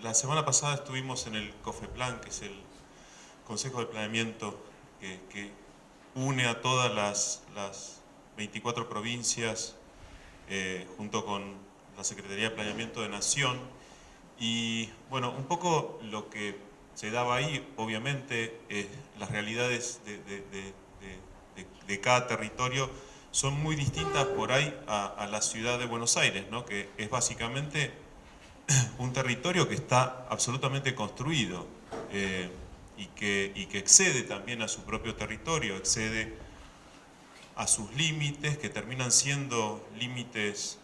La semana pasada estuvimos en el COFEPLAN, que es el Consejo de Planeamiento que une a todas las 24 provincias junto con la Secretaría de Planeamiento de Nación. Y bueno, un poco lo que se daba ahí, obviamente, las realidades de cada territorio son muy distintas por ahí a la ciudad de Buenos Aires, ¿no? Que es básicamente un territorio que está absolutamente construido y que excede también a su propio territorio, excede a sus límites, que terminan siendo límites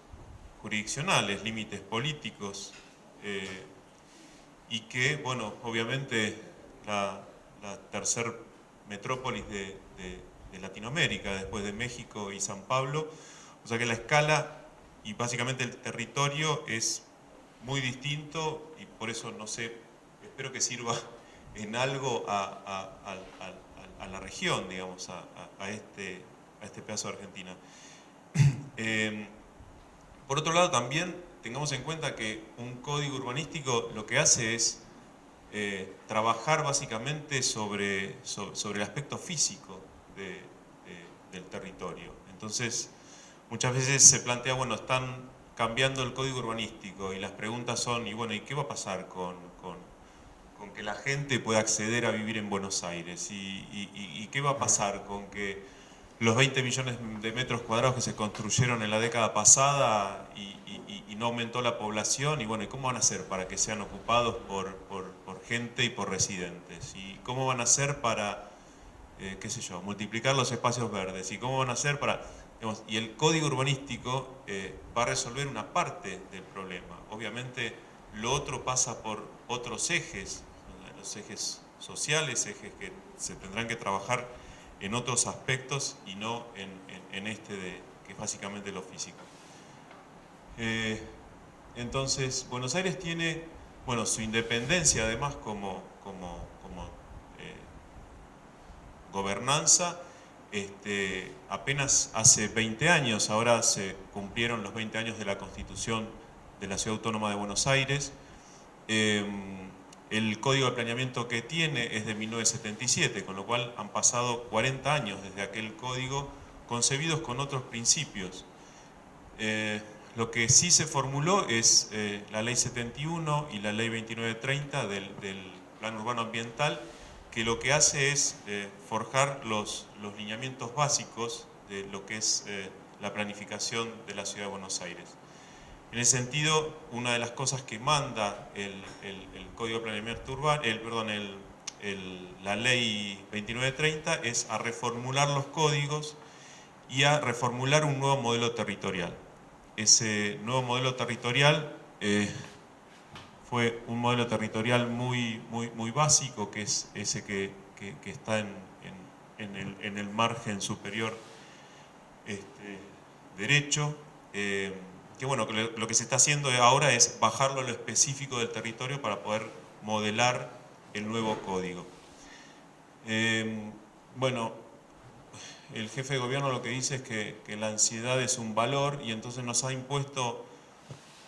jurisdiccionales, límites políticos, y que, bueno, obviamente la tercer metrópolis de Latinoamérica, después de México y San Pablo, o sea que la escala y básicamente el territorio es muy distinto y por eso, no sé, espero que sirva en algo a la región, digamos, a este pedazo de Argentina. Por otro lado, también tengamos en cuenta que un código urbanístico lo que hace es trabajar básicamente sobre el aspecto físico del territorio. Entonces, muchas veces se plantea, bueno, están cambiando el código urbanístico y las preguntas son, y bueno, ¿y qué va a pasar con que la gente pueda acceder a vivir en Buenos Aires? ¿Y qué va a pasar con que los 20 millones de metros cuadrados que se construyeron en la década pasada y no aumentó la población? Y bueno, ¿y cómo van a hacer para que sean ocupados por gente y por residentes? ¿Y cómo van a hacer para, qué sé yo, multiplicar los espacios verdes? ¿Y cómo van a hacer para...? Digamos, y el código urbanístico va a resolver una parte del problema. Obviamente lo otro pasa por otros ejes, los ejes sociales, ejes que se tendrán que trabajar en otros aspectos y no en este que es básicamente lo físico. Entonces, Buenos Aires tiene, bueno, su independencia además como gobernanza. Apenas hace 20 años, ahora se cumplieron los 20 años de la Constitución de la Ciudad Autónoma de Buenos Aires. El código de planeamiento que tiene es de 1977, con lo cual han pasado 40 años desde aquel código, concebidos con otros principios. Lo que sí se formuló es la Ley 71 y la Ley 2930 del Plan Urbano Ambiental, que lo que hace es forjar los lineamientos básicos de lo que es la planificación de la Ciudad de Buenos Aires. En ese sentido, una de las cosas que manda el Código de Planeamiento Urbano, la Ley 2930 es a reformular los códigos y a reformular un nuevo modelo territorial. Ese nuevo modelo territorial fue un modelo territorial muy básico, que es ese que está en el margen superior derecho, que bueno, lo que se está haciendo ahora es bajarlo a lo específico del territorio para poder modelar el nuevo código. Bueno, el jefe de gobierno lo que dice es que la ansiedad es un valor y entonces nos ha impuesto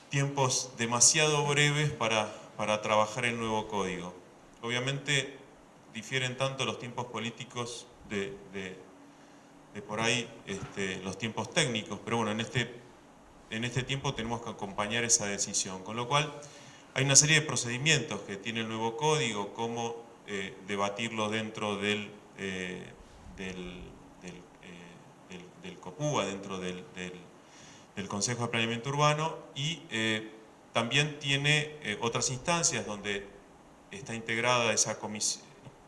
tiempos demasiado breves para trabajar el nuevo código. Obviamente difieren tanto los tiempos políticos de por ahí los tiempos técnicos, pero bueno, en este tiempo tenemos que acompañar esa decisión, con lo cual hay una serie de procedimientos que tiene el nuevo código, cómo debatirlo dentro del COPUA, dentro del Consejo de Planeamiento Urbano, y también tiene otras instancias donde está integrada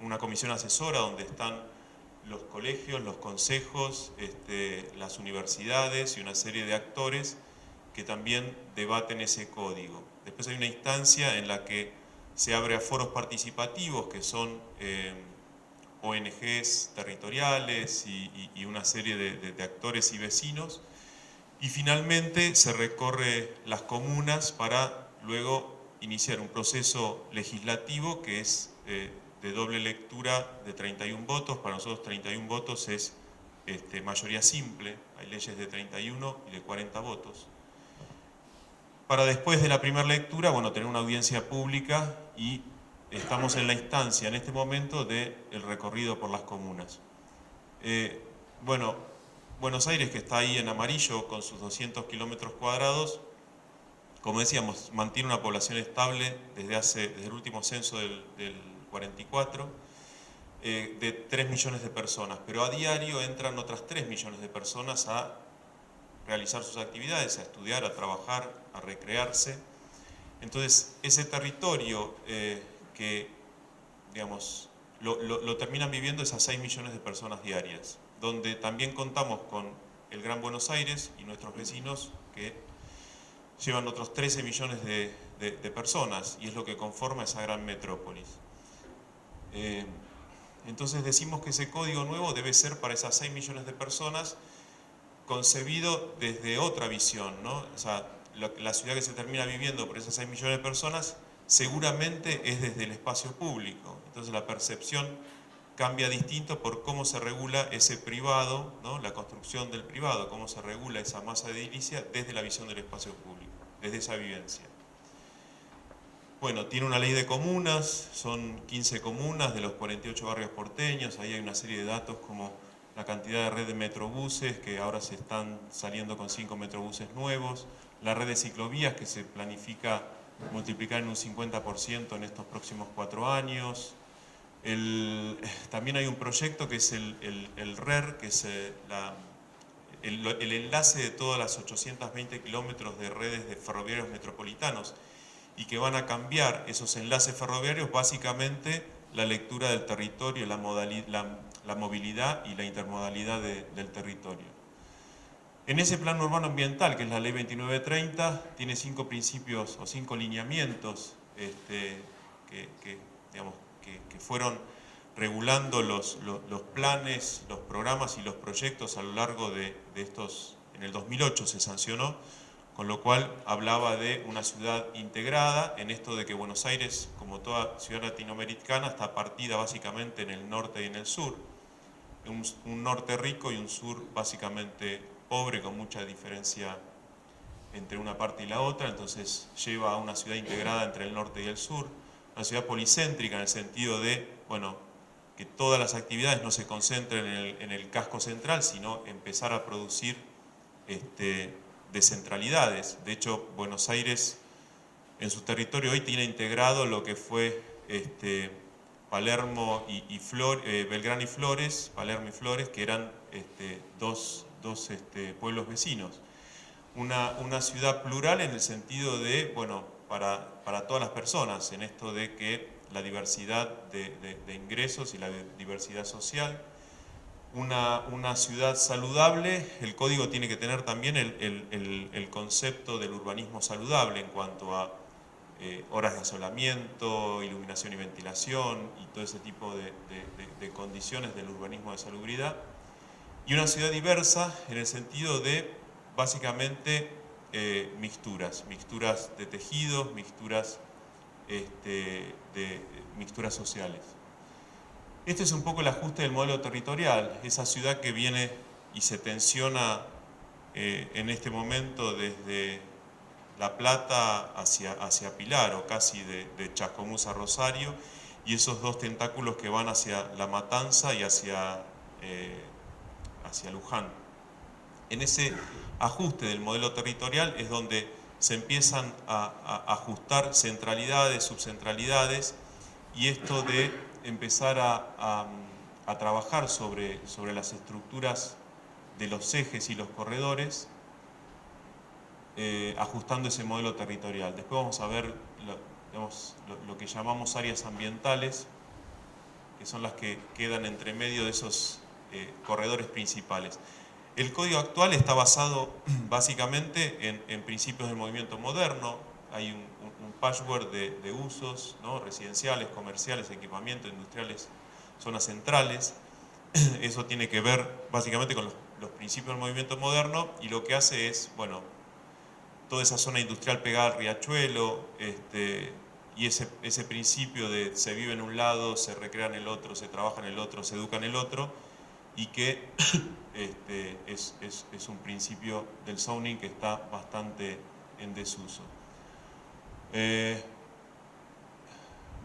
una comisión asesora donde están los colegios, los consejos, las universidades y una serie de actores que también debaten ese código. Después hay una instancia en la que se abre a foros participativos que son ONGs territoriales y una serie de actores y vecinos. Y finalmente se recorre las comunas para luego iniciar un proceso legislativo que es de doble lectura de 31 votos. Para nosotros 31 votos es mayoría simple, hay leyes de 31 y de 40 votos. para después de la primera lectura, bueno, tener una audiencia pública y estamos en la instancia en este momento del recorrido por las comunas. Bueno, Buenos Aires, que está ahí en amarillo con sus 200 kilómetros cuadrados, como decíamos, mantiene una población estable desde el último censo del 44, de 3 millones de personas, pero a diario entran otras 3 millones de personas a realizar sus actividades, a estudiar, a trabajar, a recrearse. Entonces, ese territorio que, digamos, lo terminan viviendo esas 6 millones de personas diarias, donde también contamos con el Gran Buenos Aires y nuestros vecinos que llevan otros 13 millones de personas, y es lo que conforma esa gran metrópolis. Entonces decimos que ese código nuevo debe ser para esas 6 millones de personas concebido desde otra visión, ¿no? O sea, la ciudad que se termina viviendo por esas 6 millones de personas seguramente es desde el espacio público. Entonces la percepción cambia distinto por cómo se regula ese privado, ¿no? La construcción del privado, cómo se regula esa masa de edilicia desde la visión del espacio público, desde esa vivencia. Bueno, tiene una ley de comunas, son 15 comunas de los 48 barrios porteños, ahí hay una serie de datos como la cantidad de red de metrobuses, que ahora se están saliendo con 5 metrobuses nuevos, la red de ciclovías que se planifica multiplicar en un 50% en estos próximos 4 años. También hay un proyecto que es el RER, que es el enlace de todas las 820 kilómetros de redes de ferroviarios metropolitanos, y que van a cambiar esos enlaces ferroviarios básicamente la lectura del territorio, la movilidad y la intermodalidad del territorio. En ese plano urbano ambiental, que es la ley 2930, tiene 5 principios o 5 lineamientos que fueron regulando los planes, los programas y los proyectos a lo largo de estos. En el 2008 se sancionó, con lo cual hablaba de una ciudad integrada, en esto de que Buenos Aires, como toda ciudad latinoamericana, está partida básicamente en el norte y en el sur. Un norte rico y un sur básicamente pobre, con mucha diferencia entre una parte y la otra, entonces lleva a una ciudad integrada entre el norte y el sur, una ciudad policéntrica en el sentido de, bueno, que todas las actividades no se concentren en el casco central, sino empezar a producir descentralidades. De hecho, Buenos Aires en su territorio hoy tiene integrado lo que fue Palermo Belgrano y Flores, Palermo y Flores, que eran dos pueblos vecinos. Una ciudad plural en el sentido de, bueno, para todas las personas, en esto de que la diversidad de ingresos y la diversidad social. Una ciudad saludable, el código tiene que tener también el concepto del urbanismo saludable en cuanto a horas de asolamiento, iluminación y ventilación y todo ese tipo de condiciones del urbanismo de salubridad. Y una ciudad diversa en el sentido de, básicamente, mixturas de tejidos, mixturas sociales. Este es un poco el ajuste del modelo territorial, esa ciudad que viene y se tensiona en este momento desde La Plata hacia Pilar, o casi de Chascomús a Rosario, y esos dos tentáculos que van hacia La Matanza y hacia Luján. En ese ajuste del modelo territorial es donde se empiezan a ajustar centralidades, subcentralidades, y esto de empezar a trabajar sobre las estructuras de los ejes y los corredores, ajustando ese modelo territorial. Después vamos a ver lo que llamamos áreas ambientales, que son las que quedan entre medio de esos corredores principales. El código actual está basado básicamente en principios del movimiento moderno. Hay un patchwork de usos, ¿no? Residenciales, comerciales, equipamientos, industriales, zonas centrales. Eso tiene que ver básicamente con los principios del movimiento moderno, y lo que hace es, bueno, toda esa zona industrial pegada al riachuelo, y ese principio de se vive en un lado, se recrea en el otro, se trabaja en el otro, se educa en el otro, y que es un principio del zoning que está bastante en desuso.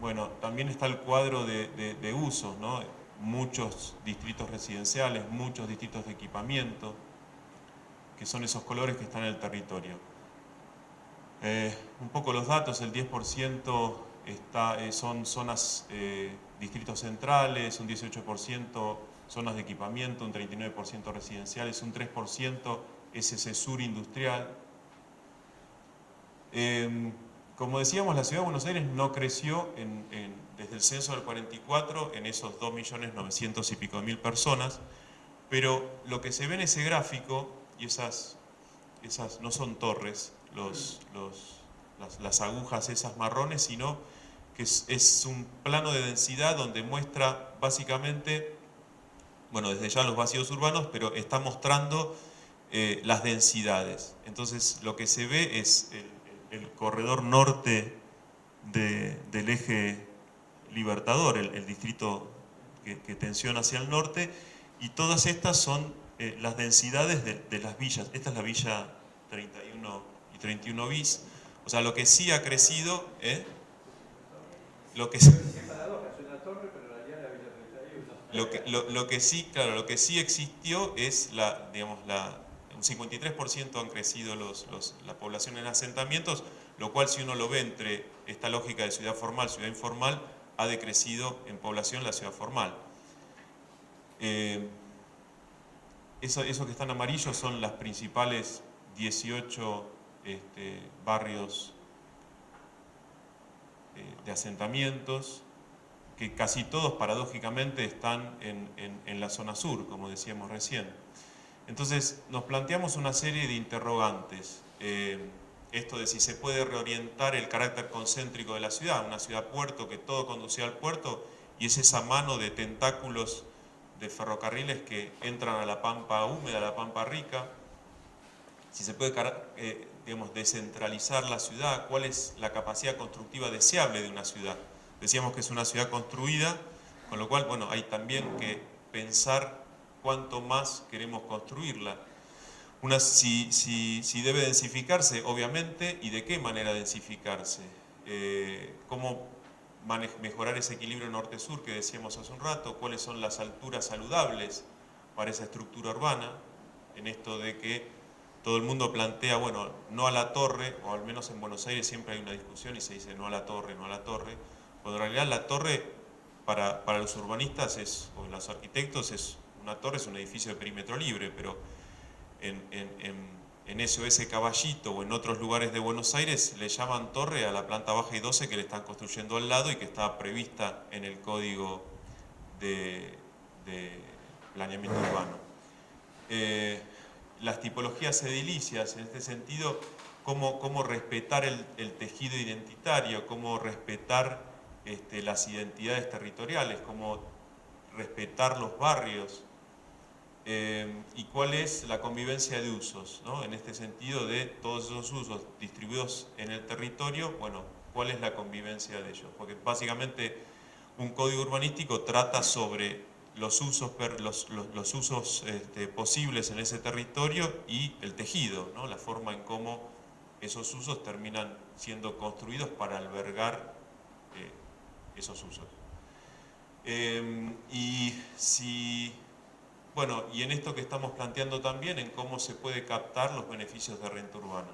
Bueno, también está el cuadro de usos, ¿no? Muchos distritos residenciales, muchos distritos de equipamiento, que son esos colores que están en el territorio. Un poco los datos, el 10% son zonas, distritos centrales, un 18% zonas de equipamiento, un 39% residenciales, un 3% es ese sur industrial. Como decíamos, la Ciudad de Buenos Aires no creció desde el censo del 44 en esos 2.900.000 y pico de personas, pero lo que se ve en ese gráfico, y esas no son torres, las agujas esas marrones, sino que es un plano de densidad donde muestra básicamente, bueno, desde ya los vacíos urbanos, pero está mostrando las densidades. Entonces lo que se ve es el corredor norte del eje Libertador, el distrito que tensiona hacia el norte, y todas estas son las densidades de las villas. Esta es la villa 31 y 31 bis. O sea, lo que sí ha crecido, lo que sí, claro, lo que sí existió es un 53% han crecido la población en asentamientos, lo cual, si uno lo ve entre esta lógica de ciudad formal, ciudad informal, ha decrecido en población la ciudad formal. Eso que están amarillos son las principales 18 barrios de asentamientos, que casi todos paradójicamente están en la zona sur, como decíamos recién. Entonces nos planteamos una serie de interrogantes. Esto de si se puede reorientar el carácter concéntrico de la ciudad, una ciudad-puerto que todo conducía al puerto, y es esa mano de tentáculos de ferrocarriles que entran a la pampa húmeda, a la pampa rica. Si se puede descentralizar la ciudad, cuál es la capacidad constructiva deseable de una ciudad. Decíamos que es una ciudad construida, con lo cual, bueno, hay también que pensar cuánto más queremos construirla. Si debe densificarse, obviamente, y de qué manera densificarse. Cómo mejorar ese equilibrio norte-sur que decíamos hace un rato, cuáles son las alturas saludables para esa estructura urbana, en esto de que todo el mundo plantea, bueno, no a la torre, o al menos en Buenos Aires siempre hay una discusión y se dice no a la torre, no a la torre, cuando en realidad la torre para los urbanistas o los arquitectos una torre es un edificio de perímetro libre, pero en SOS Caballito o en otros lugares de Buenos Aires le llaman torre a la planta baja y 12 que le están construyendo al lado y que está prevista en el código de planeamiento urbano. Las tipologías edilicias, en este sentido, cómo respetar el tejido identitario, cómo respetar las identidades territoriales, cómo respetar los barrios, y cuál es la convivencia de usos, ¿no? En este sentido de todos esos usos distribuidos en el territorio, bueno, cuál es la convivencia de ellos, porque básicamente un código urbanístico trata sobre los usos posibles en ese territorio y el tejido, ¿no? La forma en cómo esos usos terminan siendo construidos para albergar esos usos. Bueno, y en esto que estamos planteando también, en cómo se puede captar los beneficios de renta urbana.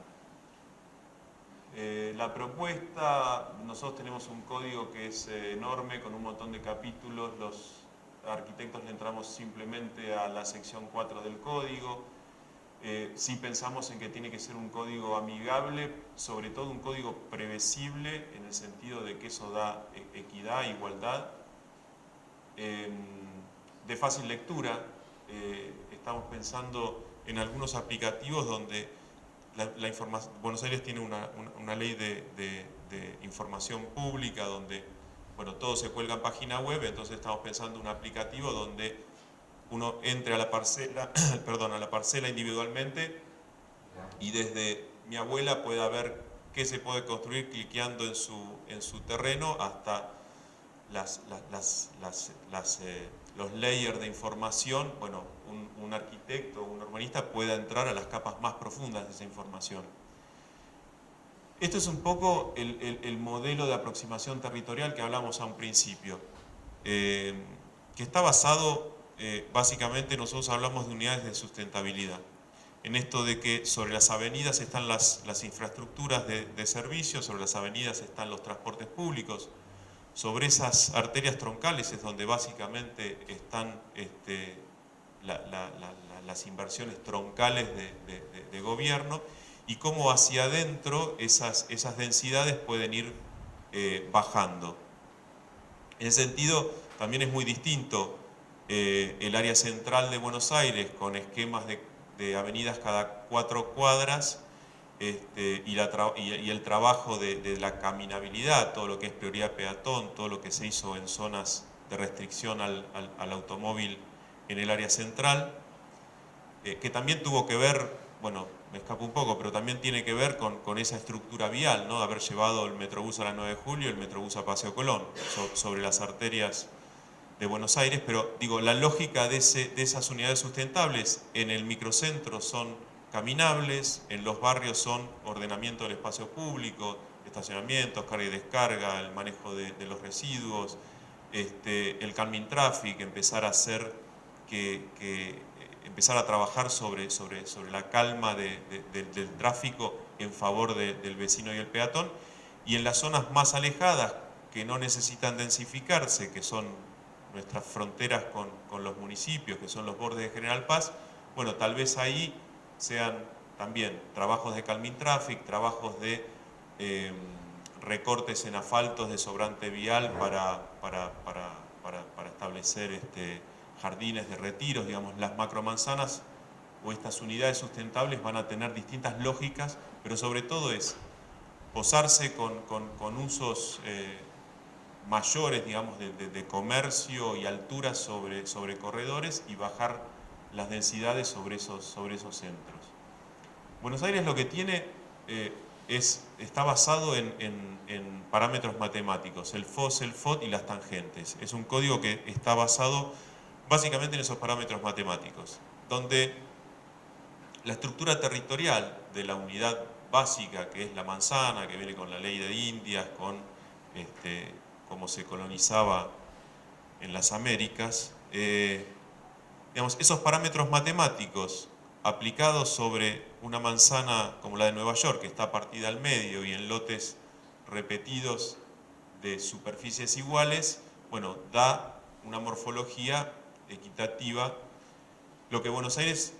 La propuesta, nosotros tenemos un código que es enorme, con un montón de capítulos, los arquitectos le entramos simplemente a la sección 4 del código. Sí pensamos en que tiene que ser un código amigable, sobre todo un código previsible, en el sentido de que eso da equidad, igualdad, de fácil lectura. Estamos pensando en algunos aplicativos donde Buenos Aires tiene una ley de información pública donde, bueno, todo se cuelga en página web, entonces estamos pensando en un aplicativo donde uno entre a la parcela, perdón, a la parcela individualmente y desde mi abuela pueda ver qué se puede construir cliqueando en su terreno hasta los layers de información. Bueno, un arquitecto o un urbanista pueda entrar a las capas más profundas de esa información. Esto es un poco el modelo de aproximación territorial que hablamos a un principio, que está basado, básicamente nosotros hablamos de unidades de sustentabilidad, en esto de que sobre las avenidas están las infraestructuras de servicios, sobre las avenidas están los transportes públicos, sobre esas arterias troncales es donde básicamente están las inversiones troncales de gobierno, y cómo hacia adentro esas densidades pueden ir bajando. En ese sentido, también es muy distinto el área central de Buenos Aires, con esquemas de avenidas cada 4 cuadras, y el trabajo de la caminabilidad, todo lo que es prioridad peatón, todo lo que se hizo en zonas de restricción al automóvil en el área central, que también tuvo que ver, bueno, me escapo un poco, pero también tiene que ver con esa estructura vial, ¿no? De haber llevado el Metrobús a la 9 de Julio, el Metrobús a Paseo Colón, sobre las arterias de Buenos Aires, pero digo, la lógica de esas unidades sustentables en el microcentro son caminables, en los barrios son ordenamiento del espacio público, estacionamientos, carga y descarga, el manejo de los residuos, el calming traffic, empezar a hacer empezar a trabajar sobre la calma del tráfico en favor del vecino y el peatón, y en las zonas más alejadas que no necesitan densificarse, que son nuestras fronteras con los municipios, que son los bordes de General Paz, bueno, tal vez ahí sean también trabajos de calming traffic, trabajos de recortes en asfaltos de sobrante vial para establecer jardines de retiros, digamos, las macromanzanas o estas unidades sustentables van a tener distintas lógicas, pero sobre todo es posarse con usos mayores, digamos, de comercio y altura sobre corredores, y bajar las densidades sobre esos centros. Buenos Aires lo que tiene está basado en parámetros matemáticos, el FOS, el FOT y las tangentes. Es un código que está basado básicamente en esos parámetros matemáticos, donde la estructura territorial de la unidad básica, que es la manzana, que viene con la ley de Indias, con cómo se colonizaba en las Américas, digamos, esos parámetros matemáticos aplicados sobre una manzana como la de Nueva York, que está partida al medio y en lotes repetidos de superficies iguales, bueno, da una morfología equitativa. Lo que Buenos Aires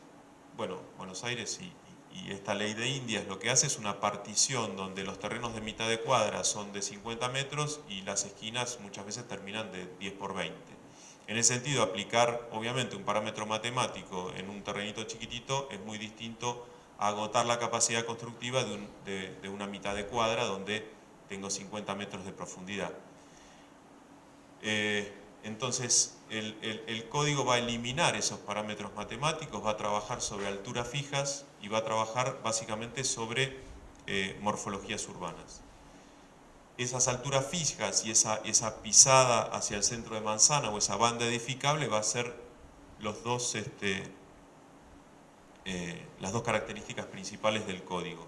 y esta ley de Indias lo que hace es una partición donde los terrenos de mitad de cuadra son de 50 metros y las esquinas muchas veces terminan de 10 por 20. En ese sentido, aplicar obviamente un parámetro matemático en un terrenito chiquitito es muy distinto a agotar la capacidad constructiva de una mitad de cuadra donde tengo 50 metros de profundidad. Entonces, el código va a eliminar esos parámetros matemáticos, va a trabajar sobre alturas fijas y va a trabajar básicamente sobre morfologías urbanas. Esas alturas fijas y esa pisada hacia el centro de manzana o esa banda edificable va a ser las dos características principales del código.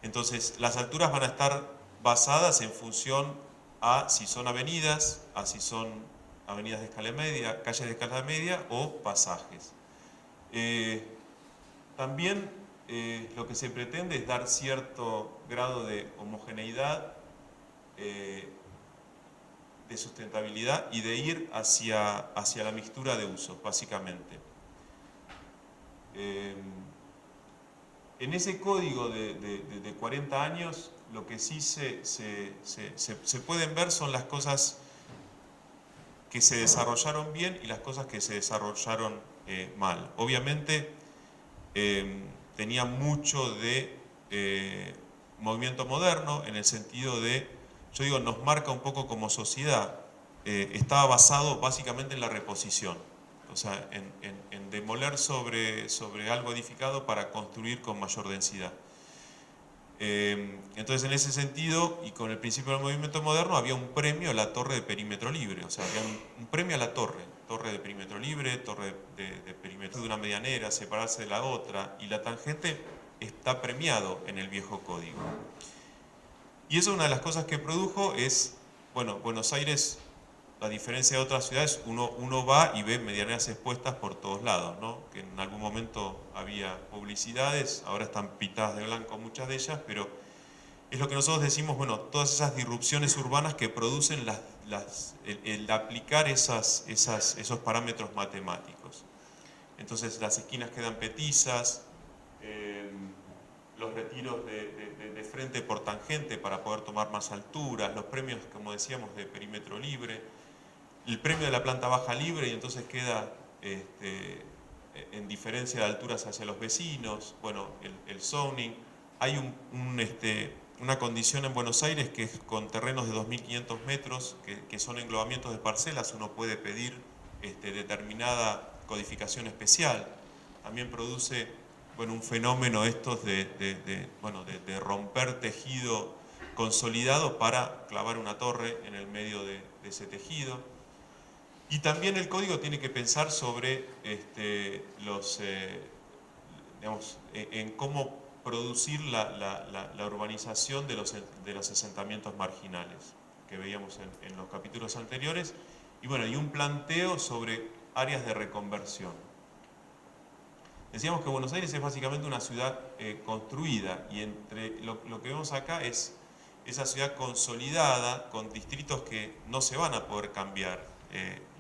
Entonces, las alturas van a estar basadas en función a si son avenidas, a si son avenidas de escala media, calles de escala media o pasajes. También lo que se pretende es dar cierto grado de homogeneidad, de sustentabilidad y de ir hacia la mixtura de usos, básicamente. En ese código de 40 años, lo que sí se pueden ver son las cosas que se desarrollaron bien y las cosas que se desarrollaron mal. Obviamente tenía mucho de movimiento moderno, en el sentido de, yo digo, nos marca un poco como sociedad. Estaba basado básicamente en la reposición, o sea, en demoler sobre algo edificado para construir con mayor densidad. Entonces, en ese sentido, y con el principio del movimiento moderno, había un premio a la torre de perímetro libre, o sea, había un premio a la torre de perímetro libre, torre de perímetro de una medianera, separarse de la otra, y la tangente está premiado en el viejo código. Y eso, una de las cosas que produjo es, bueno, Buenos Aires, a diferencia de otras ciudades, uno va y ve medianeras expuestas por todos lados, ¿no? Que en algún momento había publicidades, ahora están pintadas de blanco muchas de ellas, pero es lo que nosotros decimos, bueno, todas esas disrupciones urbanas que producen el aplicar esos parámetros matemáticos. Entonces las esquinas quedan petizas, los retiros de frente por tangente para poder tomar más alturas, los premios, como decíamos, de perímetro libre, el premio de la planta baja libre y entonces queda en diferencia de alturas hacia los vecinos, bueno, el zoning. Hay una condición en Buenos Aires que es con terrenos de 2.500 metros, que son englobamientos de parcelas, uno puede pedir determinada codificación especial. También produce, bueno, un fenómeno estos de romper tejido consolidado para clavar una torre en el medio de ese tejido. Y también el código tiene que pensar sobre en cómo producir la urbanización de los asentamientos marginales, que veíamos en los capítulos anteriores, y bueno, y un planteo sobre áreas de reconversión. Decíamos que Buenos Aires es básicamente una ciudad construida, y entre lo que vemos acá es esa ciudad consolidada con distritos que no se van a poder cambiar.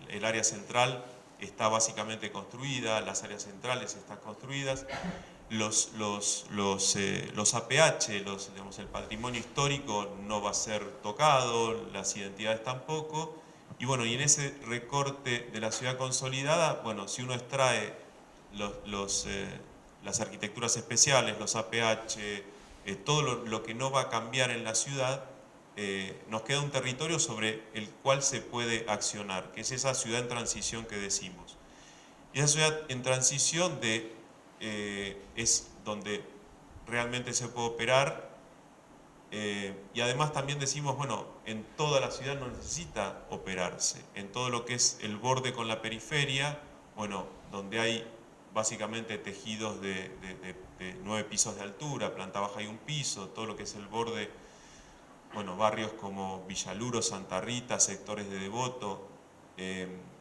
El área central está básicamente construida, las áreas centrales están construidas, los APH, el patrimonio histórico no va a ser tocado, las identidades tampoco, y bueno, y en ese recorte de la ciudad consolidada, bueno, si uno extrae las arquitecturas especiales, los APH, todo lo que no va a cambiar en la ciudad, nos queda un territorio sobre el cual se puede accionar, que es esa ciudad en transición que decimos. Y esa ciudad en transición es donde realmente se puede operar, y además también decimos, bueno, en toda la ciudad no necesita operarse, en todo lo que es el borde con la periferia, bueno, donde hay básicamente tejidos de 9 pisos de altura, planta baja y un piso, todo lo que es el borde, bueno, barrios como Villaluro, Santa Rita, sectores de Devoto,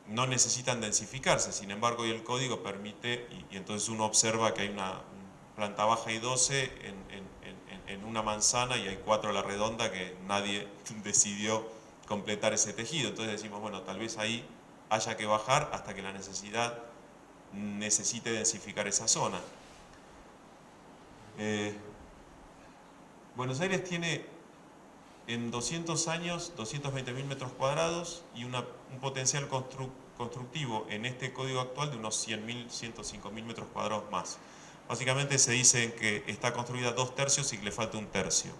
no necesitan densificarse, sin embargo hoy el código permite, y entonces uno observa que hay una planta baja y 12 en una manzana y hay 4 a la redonda que nadie decidió completar ese tejido, entonces decimos, bueno, tal vez ahí haya que bajar hasta que la necesidad necesite densificar esa zona. Buenos Aires tiene en 200 años 220.000 metros cuadrados y un potencial constructivo en este código actual de unos 100.000, 105.000 metros cuadrados más. Básicamente se dice que está construida 2/3 y que le falta 1/3,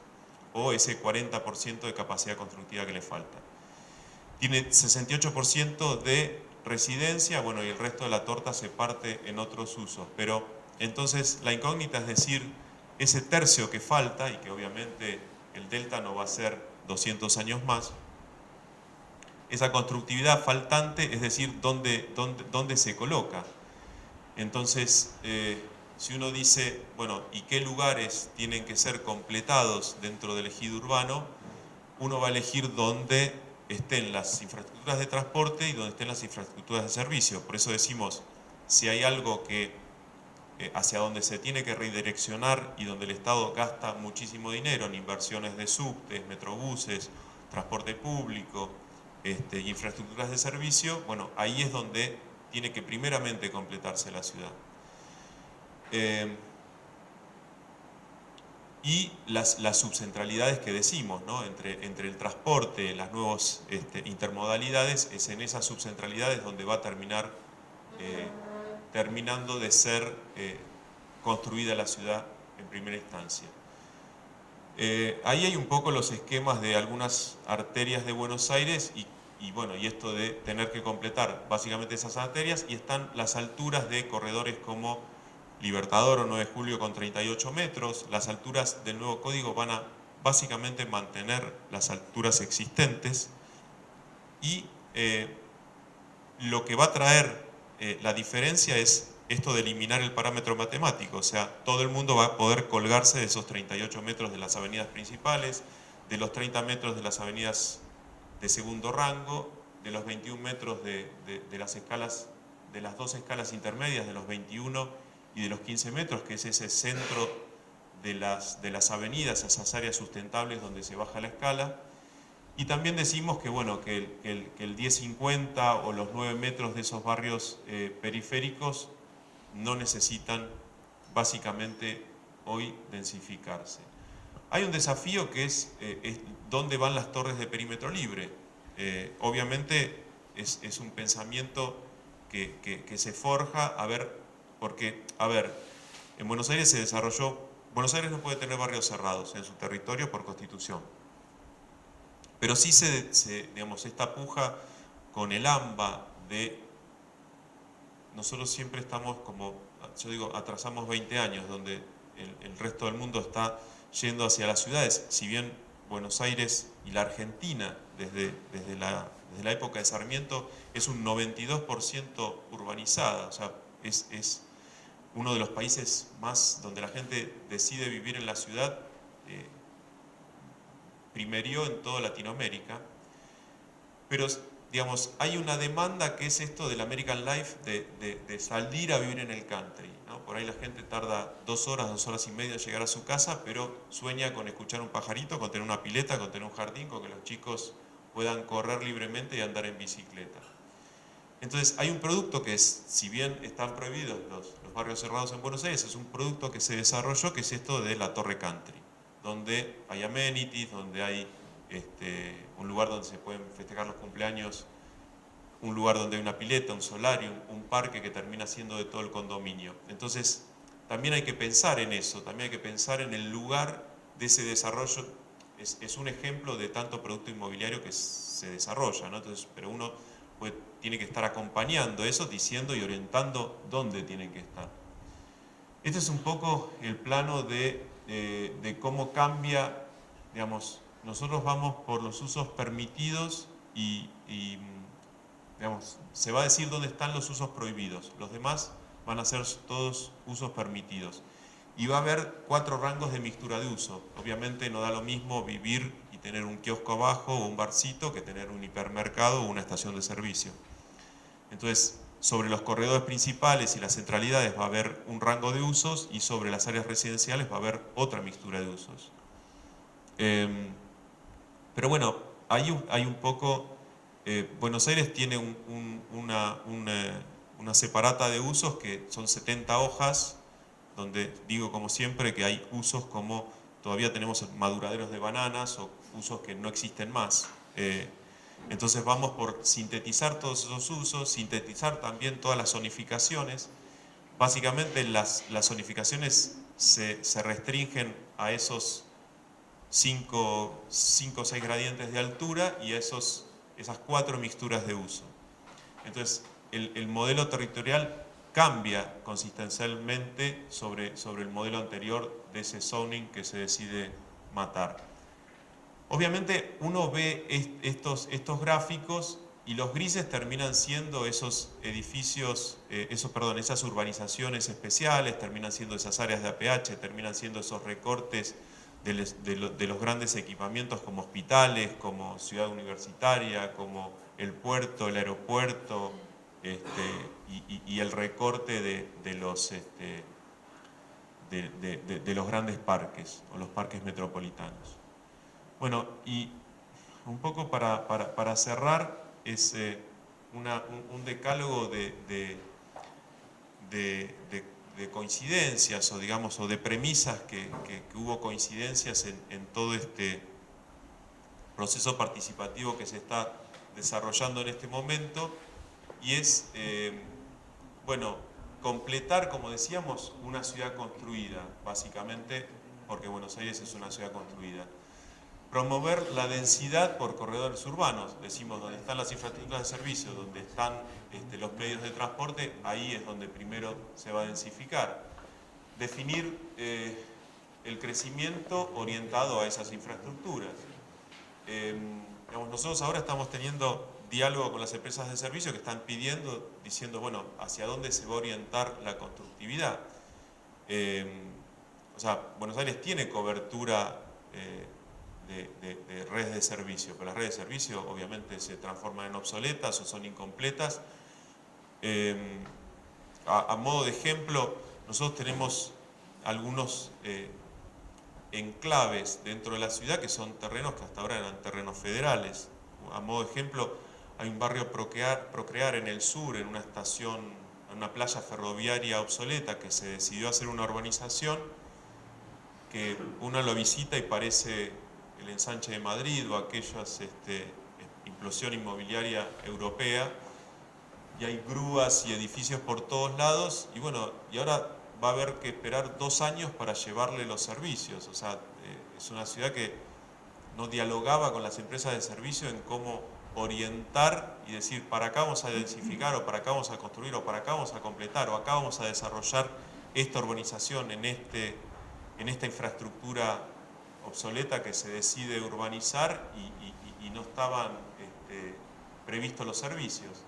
o ese 40% de capacidad constructiva que le falta. Tiene 68% de residencia, bueno, y el resto de la torta se parte en otros usos, pero entonces la incógnita es decir, ese tercio que falta, y que obviamente el delta no va a ser 200 años más, esa constructividad faltante, es decir, ¿dónde se coloca? Entonces, si uno dice, bueno, ¿y qué lugares tienen que ser completados dentro del ejido urbano? Uno va a elegir dónde estén las infraestructuras de transporte y donde estén las infraestructuras de servicio. Por eso decimos, si hay algo que hacia donde se tiene que redireccionar y donde el Estado gasta muchísimo dinero en inversiones de subtes, metrobuses, transporte público, y infraestructuras de servicio, bueno, ahí es donde tiene que primeramente completarse la ciudad. Y las subcentralidades que decimos, ¿no? entre el transporte, las nuevas intermodalidades, es en esas subcentralidades donde va a terminando de ser construida la ciudad en primera instancia. Ahí hay un poco los esquemas de algunas arterias de Buenos Aires y bueno, y esto de tener que completar básicamente esas arterias, y están las alturas de corredores como Libertador o 9 de Julio con 38 metros. Las alturas del nuevo código van a básicamente mantener las alturas existentes, y lo que va a traer la diferencia es esto de eliminar el parámetro matemático, o sea, todo el mundo va a poder colgarse de esos 38 metros de las avenidas principales, de los 30 metros de las avenidas de segundo rango, de los 21 metros de las escalas, de las dos escalas intermedias, de los 21 y de los 15 metros, que es ese centro de las avenidas, esas áreas sustentables donde se baja la escala. Y también decimos que, bueno, que el 1050 o los 9 metros de esos barrios periféricos no necesitan básicamente hoy densificarse. Hay un desafío que es dónde van las torres de perímetro libre. Obviamente es un pensamiento que se forja, porque, en Buenos Aires se desarrolló, Buenos Aires no puede tener barrios cerrados en su territorio por constitución, pero sí digamos, esta puja con el AMBA nosotros siempre estamos como, yo digo, atrasamos 20 años, donde el resto del mundo está yendo hacia las ciudades. Si bien Buenos Aires y la Argentina, desde la época de Sarmiento, es un 92% urbanizada, o sea, es uno de los países más donde la gente decide vivir en la ciudad, primerió en toda Latinoamérica, pero digamos, hay una demanda que es esto del American Life, de salir a vivir en el country, ¿no? Por ahí la gente tarda 2 horas y media en llegar a su casa, pero sueña con escuchar un pajarito, con tener una pileta, con tener un jardín, con que los chicos puedan correr libremente y andar en bicicleta. Entonces hay un producto que es, si bien están prohibidos los barrios cerrados en Buenos Aires, es un producto que se desarrolló, que es esto de la Torre Country, donde hay amenities, donde hay un lugar donde se pueden festejar los cumpleaños, un lugar donde hay una pileta, un solarium, un parque que termina siendo de todo el condominio. Entonces, también hay que pensar en eso, también hay que pensar en el lugar de ese desarrollo. Es un ejemplo de tanto producto inmobiliario que se desarrolla, ¿no? Entonces, pero uno tiene que estar acompañando eso, diciendo y orientando dónde tienen que estar. Este es un poco el plano de cómo cambia, digamos, nosotros vamos por los usos permitidos y digamos, se va a decir dónde están los usos prohibidos. Los demás van a ser todos usos permitidos. Y va a haber 4 rangos de mixtura de uso. Obviamente no da lo mismo vivir y tener un kiosco abajo o un barcito que tener un hipermercado o una estación de servicio. Entonces, sobre los corredores principales y las centralidades va a haber un rango de usos y sobre las áreas residenciales va a haber otra mixtura de usos. Pero bueno, hay un poco, Buenos Aires tiene una separata de usos que son 70 hojas, donde digo como siempre que hay usos como todavía tenemos maduraderos de bananas o usos que no existen más. Entonces vamos por sintetizar todos esos usos, sintetizar también todas las zonificaciones. Básicamente las zonificaciones se restringen a esos 5 o 6 gradientes de altura y a esas 4 mixturas de uso. Entonces el modelo territorial cambia consistencialmente sobre el modelo anterior de ese zoning que se decide matar. Obviamente uno ve estos gráficos y los grises terminan siendo esos edificios, esas urbanizaciones especiales, terminan siendo esas áreas de APH, terminan siendo esos recortes de los grandes equipamientos como hospitales, como ciudad universitaria, como el puerto, el aeropuerto, y el recorte de los grandes parques o los parques metropolitanos. Bueno, y un poco para cerrar, es un decálogo de coincidencias o digamos o de premisas que hubo coincidencias en todo este proceso participativo que se está desarrollando en este momento, y es, bueno, completar, como decíamos, una ciudad construida, básicamente, porque Buenos Aires es una ciudad construida. Promover la densidad por corredores urbanos, decimos, donde están las infraestructuras de servicio, donde están los medios de transporte, ahí es donde primero se va a densificar. Definir el crecimiento orientado a esas infraestructuras. Nosotros ahora estamos teniendo diálogo con las empresas de servicio que están diciendo, bueno, hacia dónde se va a orientar la constructividad. O sea, Buenos Aires tiene cobertura de redes de servicio, pero las redes de servicio obviamente se transforman en obsoletas o son incompletas. A modo de ejemplo, nosotros tenemos algunos enclaves dentro de la ciudad que son terrenos que hasta ahora eran terrenos federales. A modo de ejemplo, hay un barrio Procrear en el sur, en una estación, en una playa ferroviaria obsoleta, que se decidió hacer una urbanización que uno lo visita y parece el ensanche de Madrid o aquellas implosión inmobiliaria europea, y hay grúas y edificios por todos lados, y bueno, y ahora va a haber que esperar 2 años para llevarle los servicios. O sea, es una ciudad que no dialogaba con las empresas de servicio en cómo orientar y decir, para acá vamos a densificar, o para acá vamos a construir, o para acá vamos a completar, o acá vamos a desarrollar esta urbanización en esta infraestructura obsoleta que se decide urbanizar, y no estaban previstos los servicios.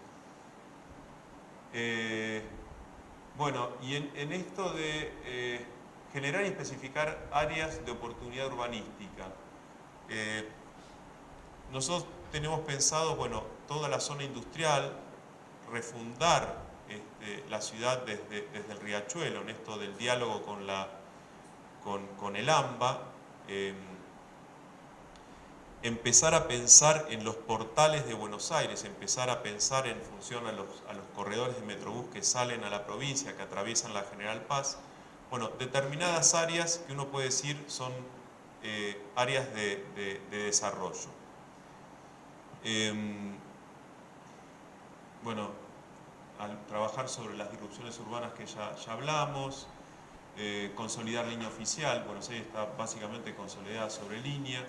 Bueno, y en esto de generar y especificar áreas de oportunidad urbanística, nosotros tenemos pensado, bueno, toda la zona industrial, refundar la ciudad desde el riachuelo, en esto del diálogo con el AMBA, empezar a pensar en los portales de Buenos Aires, empezar a pensar en función a los corredores de Metrobús que salen a la provincia, que atraviesan la General Paz. Bueno, determinadas áreas que uno puede decir son áreas de desarrollo. Bueno, al trabajar sobre las disrupciones urbanas que ya hablamos, consolidar línea oficial. Buenos Aires está básicamente consolidada sobre línea.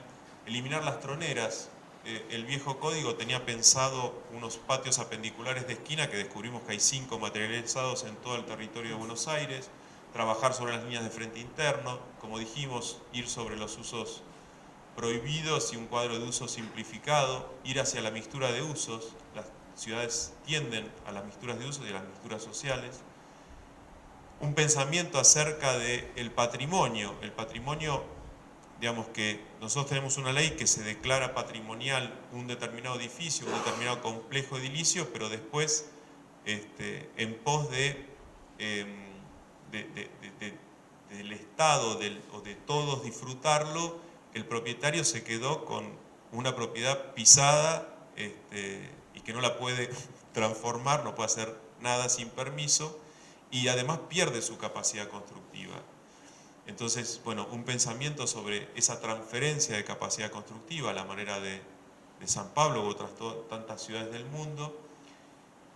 Eliminar las troneras. El viejo código tenía pensado unos patios apendiculares de esquina, que descubrimos que hay 5 materializados en todo el territorio de Buenos Aires. Trabajar sobre las líneas de frente interno, como dijimos, ir sobre los usos prohibidos y un cuadro de uso simplificado, ir hacia la mixtura de usos. Las ciudades tienden a las mixturas de usos y a las mixturas sociales. Un pensamiento acerca del patrimonio. El patrimonio, digamos que nosotros tenemos una ley que se declara patrimonial un determinado edificio, un determinado complejo edilicio, pero después, en pos del Estado o de todos disfrutarlo, el propietario se quedó con una propiedad pisada y que no la puede transformar, no puede hacer nada sin permiso, y además pierde su capacidad constructiva. Entonces, bueno, un pensamiento sobre esa transferencia de capacidad constructiva a la manera de San Pablo u otras tantas ciudades del mundo,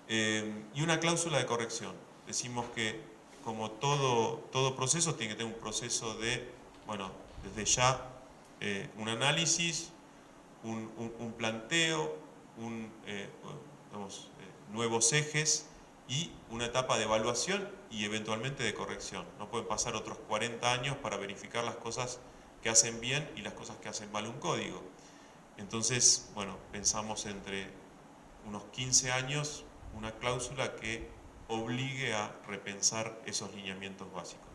y una cláusula de corrección. Decimos que como todo proceso tiene que tener un proceso de, bueno, desde ya un análisis, un planteo, nuevos ejes y una etapa de evaluación y eventualmente de corrección. No pueden pasar otros 40 años para verificar las cosas que hacen bien y las cosas que hacen mal un código. Entonces, bueno, pensamos entre unos 15 años una cláusula que obligue a repensar esos lineamientos básicos.